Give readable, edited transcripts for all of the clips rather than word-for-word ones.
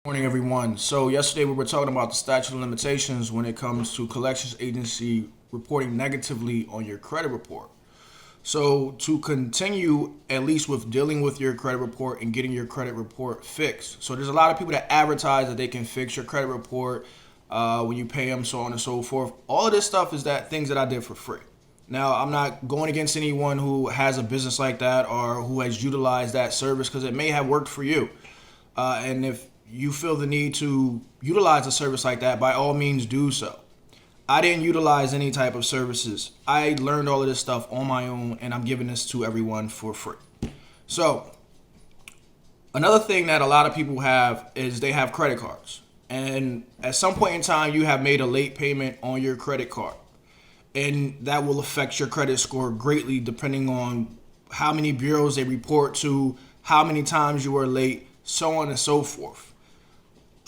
Morning, everyone. So yesterday we were talking about the statute of limitations when it comes to collections agency reporting negatively on your credit report. So to continue at least with dealing with your credit report and getting your credit report fixed. So there's a lot of people that advertise that they can fix your credit report when you pay them, so on and so forth. All of this stuff is that things that I did for free. Now, I'm not going against anyone who has a business like that or who has utilized that service because it may have worked for you. And if you feel the need to utilize a service like that, by all means do so. I didn't utilize any type of services. I learned all of this stuff on my own, and I'm giving this to everyone for free. So, another thing that a lot of people have is they have credit cards. And at some point in time, you have made a late payment on your credit card. And that will affect your credit score greatly depending on how many bureaus they report to, how many times you were late, so on and so forth.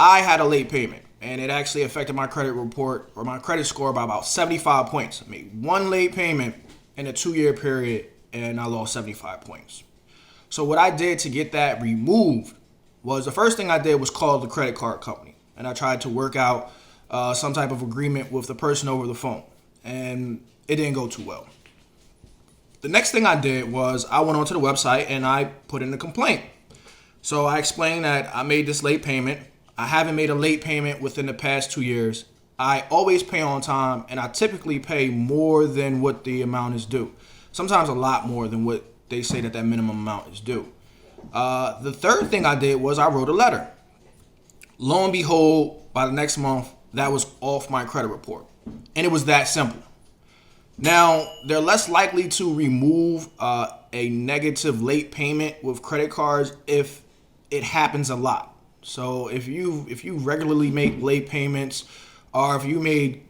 I had a late payment, and it actually affected my credit report or my credit score by about 75 points. I made one late payment in a 2-year period, and I lost 75 points. So what I did to get that removed was the first thing I did was call the credit card company, and I tried to work out some type of agreement with the person over the phone, and it didn't go too well. The next thing I did was I went onto the website and I put in a complaint. So I explained that I made this late payment. I haven't made a late payment within the past 2 years. I always pay on time, and I typically pay more than what the amount is due. Sometimes a lot more than what they say that minimum amount is due. The third thing I did was I wrote a letter. Lo and behold, by the next month, that was off my credit report. And it was that simple. Now, they're less likely to remove a negative late payment with credit cards if it happens a lot. So if you regularly make late payments, or if you made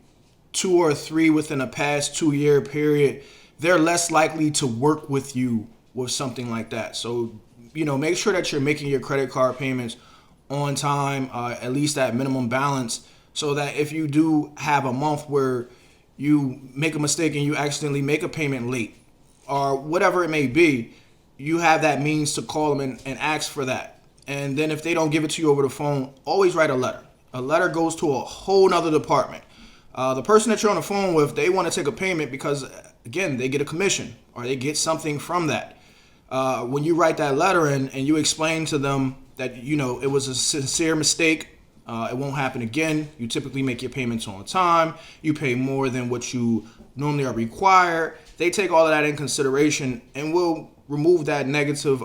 2 or 3 within a past 2-year period, they're less likely to work with you with something like that. So, make sure that you're making your credit card payments on time, at least at minimum balance, so that if you do have a month where you make a mistake and you accidentally make a payment late, or whatever it may be, you have that means to call them and ask for that. And then if they don't give it to you over the phone, always write a letter. A letter goes to a whole nother department. The person that you're on the phone with, they want to take a payment because, again, they get a commission or they get something from that. When you write that letter and you explain to them that, it was a sincere mistake, it won't happen again. You typically make your payments on time. You pay more than what you normally are required. They take all of that in consideration and will remove that negative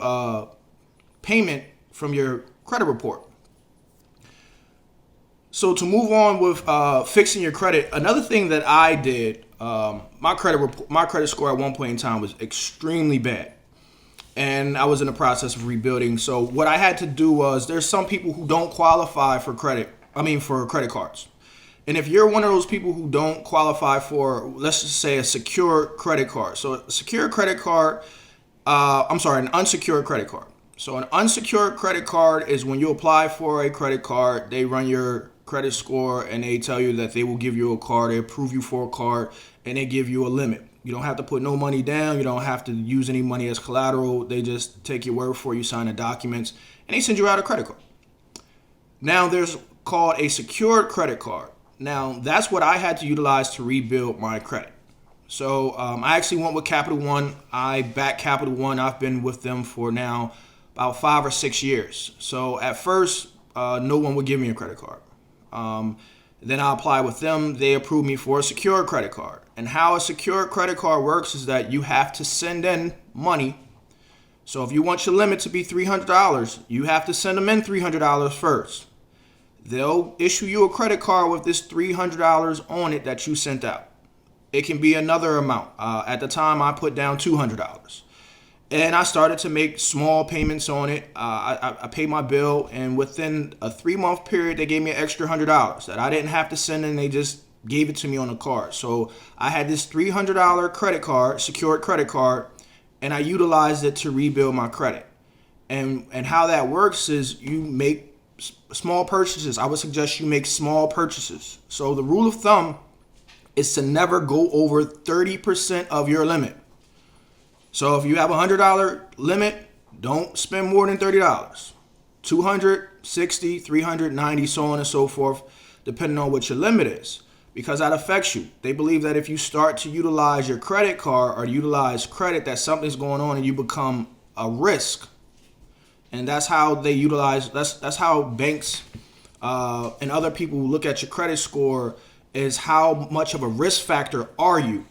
payment from your credit report. So to move on with fixing your credit, another thing that I did, my credit score at one point in time was extremely bad, and I was in the process of rebuilding. So what I had to do was, there's some people who don't qualify for credit cards. And if you're one of those people who don't qualify for, let's just say, a secure credit card. So a secure credit card, an unsecured credit card. So an unsecured credit card is when you apply for a credit card, they run your credit score and they tell you that they will give you a card, they approve you for a card, and they give you a limit. You don't have to put no money down, you don't have to use any money as collateral, they just take your word for it, you sign the documents, and they send you out a credit card. Now there's called a secured credit card. Now that's what I had to utilize to rebuild my credit. So I actually went with Capital One. I back Capital One. I've been with them for now about 5 or 6 years. So at first, no one would give me a credit card. Then I applied with them. They approved me for a secure credit card. And how a secure credit card works is that you have to send in money. So if you want your limit to be $300, you have to send them in $300 first. They'll issue you a credit card with this $300 on it that you sent out. It can be another amount. At the time, I put down $200. And I started to make small payments on it. I paid my bill, and within a 3-month period, they gave me an extra $100 that I didn't have to send in. They just gave it to me on a card. So I had this $300 credit card, secured credit card, and I utilized it to rebuild my credit. And how that works is you make small purchases. I would suggest you make small purchases. So the rule of thumb is to never go over 30% of your limit. So if you have a $100 limit, don't spend more than $30. 260, 390, so on and so forth, depending on what your limit is, because that affects you. They believe that if you start to utilize your credit card or utilize credit, that something's going on and you become a risk. And that's how they utilize, that's how banks and other people who look at your credit score, is how much of a risk factor are you.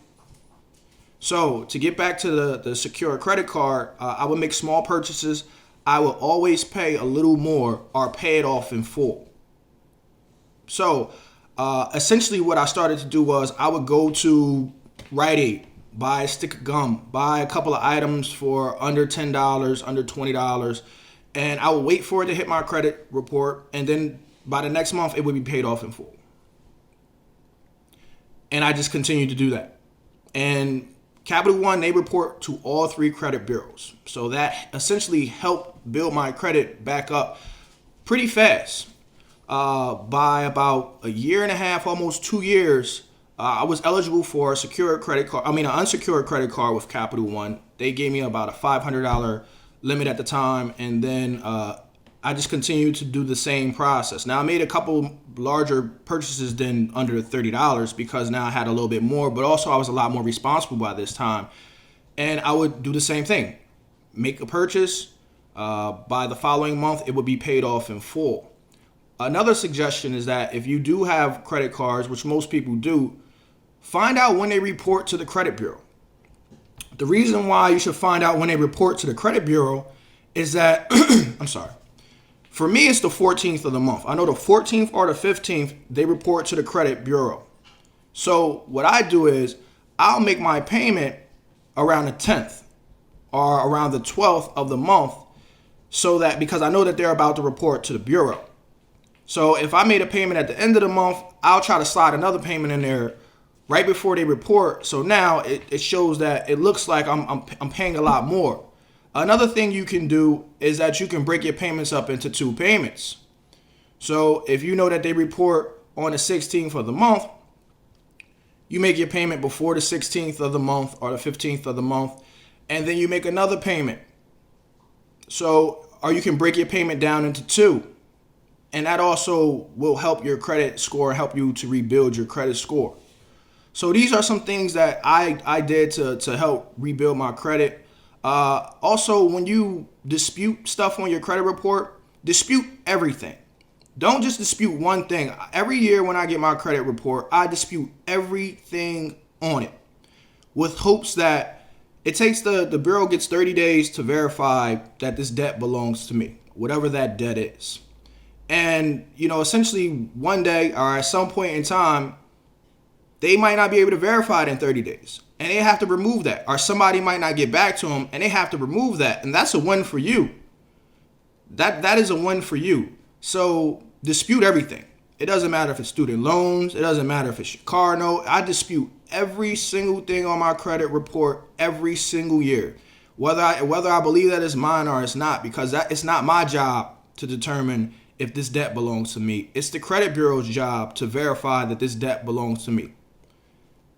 So to get back to the secure credit card, I would make small purchases. I will always pay a little more or pay it off in full. So essentially what I started to do was I would go to Rite Aid, buy a stick of gum, buy a couple of items for under $10, under $20, and I would wait for it to hit my credit report, and then by the next month it would be paid off in full. And I just continued to do that. And Capital One, they report to all 3 credit bureaus. So that essentially helped build my credit back up pretty fast. By about a year and a half, almost 2 years, I was eligible for a secured credit card. An unsecured credit card with Capital One. They gave me about a $500 limit at the time. And then I just continued to do the same process. Now I made a couple larger purchases than under $30 because now I had a little bit more, but also I was a lot more responsible by this time. And I would do the same thing. Make a purchase. By the following month, it would be paid off in full. Another suggestion is that if you do have credit cards, which most people do, find out when they report to the credit bureau. The reason why you should find out when they report to the credit bureau is that, for me, it's the 14th of the month. I know the 14th or the 15th, they report to the credit bureau. So what I do is I'll make my payment around the 10th or around the 12th of the month, so that, because I know that they're about to report to the bureau. So if I made a payment at the end of the month, I'll try to slide another payment in there right before they report. So now it shows that it looks like I'm paying a lot more. Another thing you can do is that you can break your payments up into 2 payments. So if you know that they report on the 16th of the month, you make your payment before the 16th of the month or the 15th of the month, and then you make another payment. So, or you can break your payment down into 2. And that also will help your credit score, help you to rebuild your credit score. So these are some things that I did to help rebuild my credit. Also, when you dispute stuff on your credit report, dispute everything. Don't just dispute one thing. Every year when I get my credit report, I dispute everything on it with hopes that it takes the bureau gets 30 days to verify that this debt belongs to me, whatever that debt is. And, essentially one day or at some point in time, they might not be able to verify it in 30 days. And they have to remove that. Or somebody might not get back to them and they have to remove that. And that's a win for you. That is a win for you. So dispute everything. It doesn't matter if it's student loans. It doesn't matter if it's your car note. I dispute every single thing on my credit report every single year. Whether I believe that it's mine or it's not, because it's not my job to determine if this debt belongs to me. It's the credit bureau's job to verify that this debt belongs to me.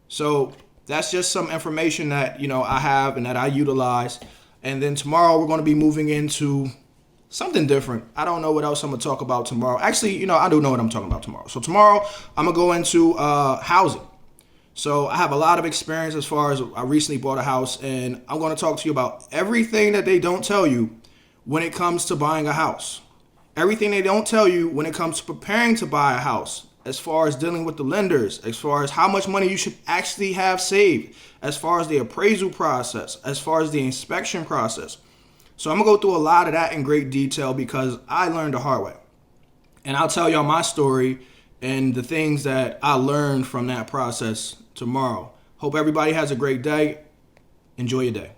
So that's just some information that, I have and that I utilize. And then tomorrow we're going to be moving into something different. I don't know what else I'm going to talk about tomorrow. Actually, I do know what I'm talking about tomorrow. So tomorrow I'm going to go into housing. So I have a lot of experience as far as I recently bought a house, and I'm going to talk to you about everything that they don't tell you when it comes to buying a house. Everything they don't tell you when it comes to preparing to buy a house, as far as dealing with the lenders, as far as how much money you should actually have saved, as far as the appraisal process, as far as the inspection process. So I'm going to go through a lot of that in great detail because I learned the hard way. And I'll tell y'all my story and the things that I learned from that process tomorrow. Hope everybody has a great day. Enjoy your day.